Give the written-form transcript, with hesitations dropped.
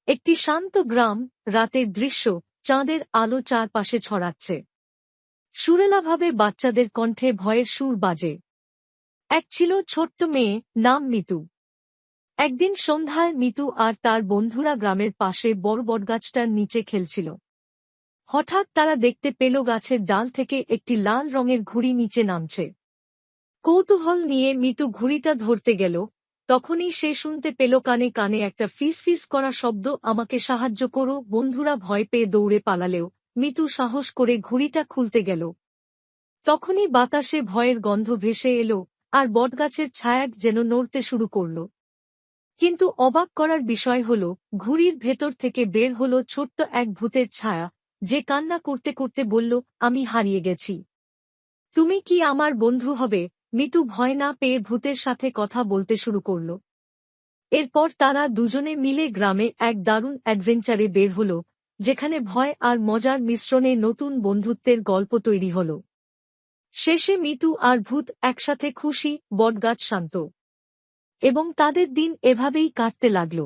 একটি শান্ত গ্রাম, রাতের দৃশ্য, চাঁদের আলো চারপাশে ছড়াচ্ছে। সুরেলাভাবে বাচ্চাদের কণ্ঠে ভয়ের সুর বাজে। এক ছিল ছোট্ট মেয়ে, নাম মিতু। একদিন সন্ধ্যায় মিতু আর তার বন্ধুরা গ্রামের পাশে বড় বটগাছটার নিচে খেলছিল। হঠাৎ তারা দেখতে পেল গাছের ডাল থেকে একটি লাল রঙের ঘুড়ি নিচে নামছে। কৌতূহল নিয়ে মিতু ঘুড়িটা ধরতে গেল। তখনই সে শুনতে পেল কানে কানে একটা ফিস ফিস করা শব্দ, আমাকে সাহায্য করো। বন্ধুরা ভয় পেয়ে দৌড়ে পালালেও মিতু সাহস করে ঘুড়িটা খুলতে গেল। তখনই বাতাসে ভয়ের গন্ধ ভেসে এলো, আর বটগাছের ছায়াট যেন নড়তে শুরু করল। কিন্তু অবাক করার বিষয় হল, ঘুড়ির ভেতর থেকে বের হল ছোট্ট এক ভূতের ছায়া, যে কান্না করতে করতে বলল, আমি হারিয়ে গেছি। তুমি কি আমার বন্ধু হবে? মিতু ভয় না পেয়ে ভূতের সাথে কথা বলতে শুরু করল। এরপর তারা দুজনে মিলে গ্রামে এক দারুণ অ্যাডভেঞ্চারে বের হল, যেখানে ভয় আর মজার মিশ্রণে নতুন বন্ধুত্বের গল্প তৈরি হল। শেষে মিতু আর ভূত একসাথে খুশি, বটগাছ শান্ত, এবং তাদের দিন এভাবেই কাটতে লাগল।